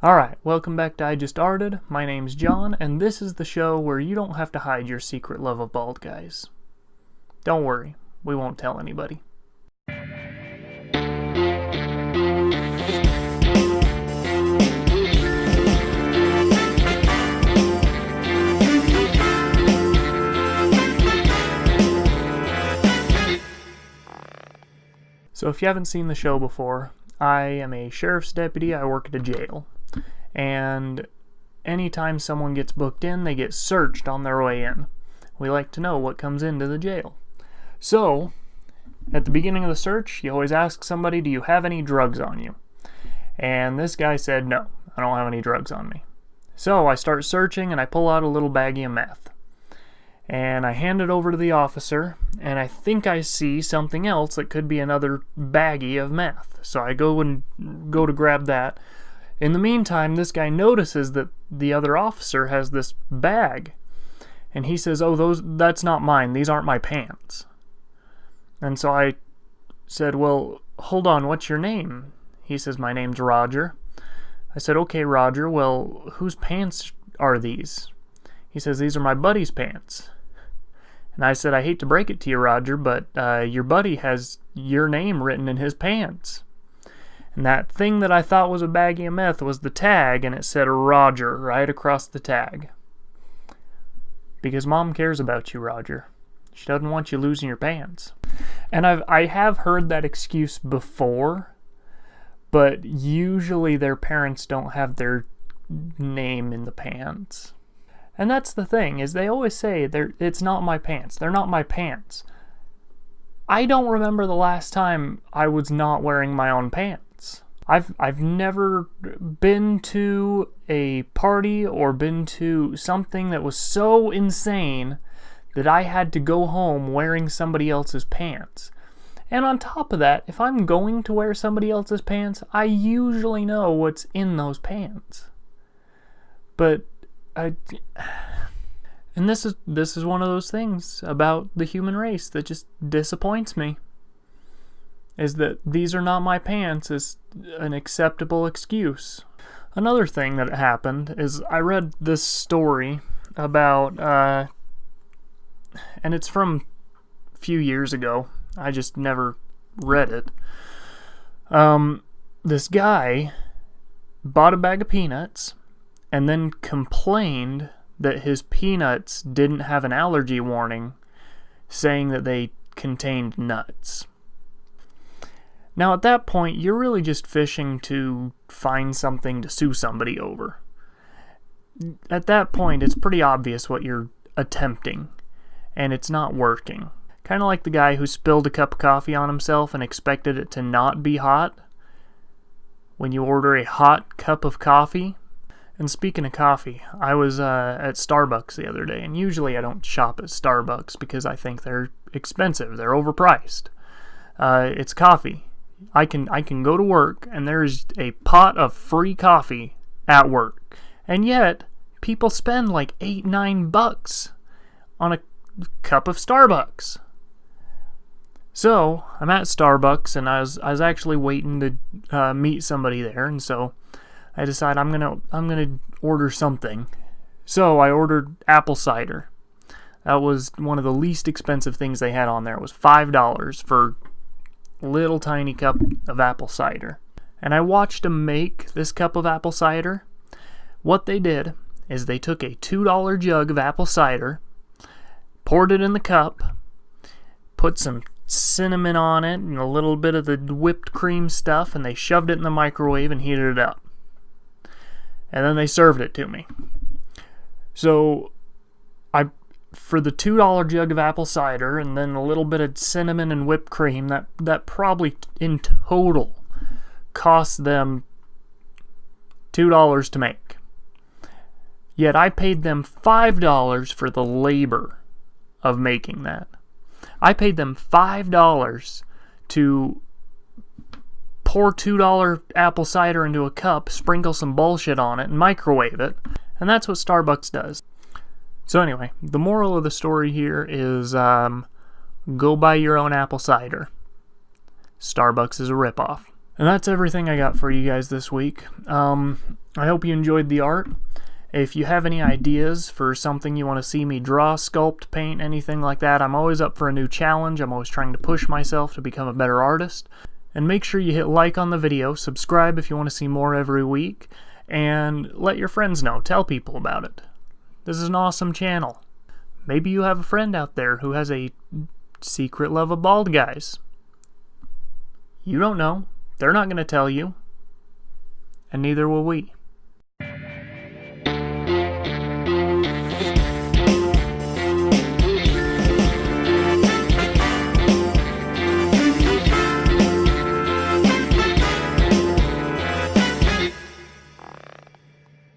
Alright, welcome back to I Just Arted. My name's John, and this is the show where you don't have to hide your secret love of bald guys. Don't worry, we won't tell anybody. So if you haven't seen the show before, I am a sheriff's deputy. I work at a jail. And anytime someone gets booked in, they get searched on their way in. We like to know what comes into the jail. So, at the beginning of the search, you always ask somebody, do you have any drugs on you? And this guy said, no, I don't have any drugs on me. So I start searching and I pull out a little baggie of meth. And I hand it over to the officer, and I think I see something else that could be another baggie of meth. So I go to grab that. In the meantime, this guy notices that the other officer has this bag. And he says, oh, that's not mine. These aren't my pants. And so I said, well, hold on, what's your name? He says, my name's Roger. I said, okay, Roger, well, whose pants are these? He says, these are my buddy's pants. And I said, I hate to break it to you, Roger, but your buddy has your name written in his pants. And that thing that I thought was a baggie of meth was the tag, and it said Roger right across the tag. Because Mom cares about you, Roger. She doesn't want you losing your pants. And I have heard that excuse before, but usually their parents don't have their name in the pants. And that's the thing, is they always say, it's not my pants. They're not my pants. I don't remember the last time I was not wearing my own pants. I've never been to a party or been to something that was so insane that I had to go home wearing somebody else's pants. And on top of that, if I'm going to wear somebody else's pants, I usually know what's in those pants. But and this is one of those things about the human race that just disappoints me, is that these are not my pants is an acceptable excuse. Another thing that happened is I read this story about and it's from a few years ago. I just never read it. This guy bought a bag of peanuts and then complained that his peanuts didn't have an allergy warning, saying that they contained nuts. Now at that point, you're really just fishing to find something to sue somebody over. At that point, it's pretty obvious what you're attempting, and it's not working. Kind of like the guy who spilled a cup of coffee on himself and expected it to not be hot when you order a hot cup of coffee. And speaking of coffee, I was at Starbucks the other day, and usually I don't shop at Starbucks because I think they're expensive, they're overpriced. It's coffee. I can go to work and there's a pot of free coffee at work, and yet people spend like $8-9 on a cup of Starbucks. So I'm at Starbucks and I was actually waiting to meet somebody there, and so I decided I'm gonna order something. So I ordered apple cider. That was one of the least expensive things they had on there. It was $5 for a little tiny cup of apple cider. And I watched them make this cup of apple cider. What they did is they took a $2 jug of apple cider, poured it in the cup, put some cinnamon on it and a little bit of the whipped cream stuff, and they shoved it in the microwave and heated it up. And then they served it to me. So, for the $2 jug of apple cider and then a little bit of cinnamon and whipped cream, that probably in total cost them $2 to make. Yet I paid them $5 for the labor of making that. I paid them $5 to pour $2 apple cider into a cup, sprinkle some bullshit on it, and microwave it. And that's what Starbucks does. So anyway, the moral of the story here is go buy your own apple cider. Starbucks is a ripoff. And that's everything I got for you guys this week. I hope you enjoyed the art. If you have any ideas for something you want to see me draw, sculpt, paint, anything like that, I'm always up for a new challenge. I'm always trying to push myself to become a better artist. And make sure you hit like on the video, subscribe if you want to see more every week, and let your friends know. Tell people about it. This is an awesome channel. Maybe you have a friend out there who has a secret love of bald guys. You don't know. They're not going to tell you. And neither will we.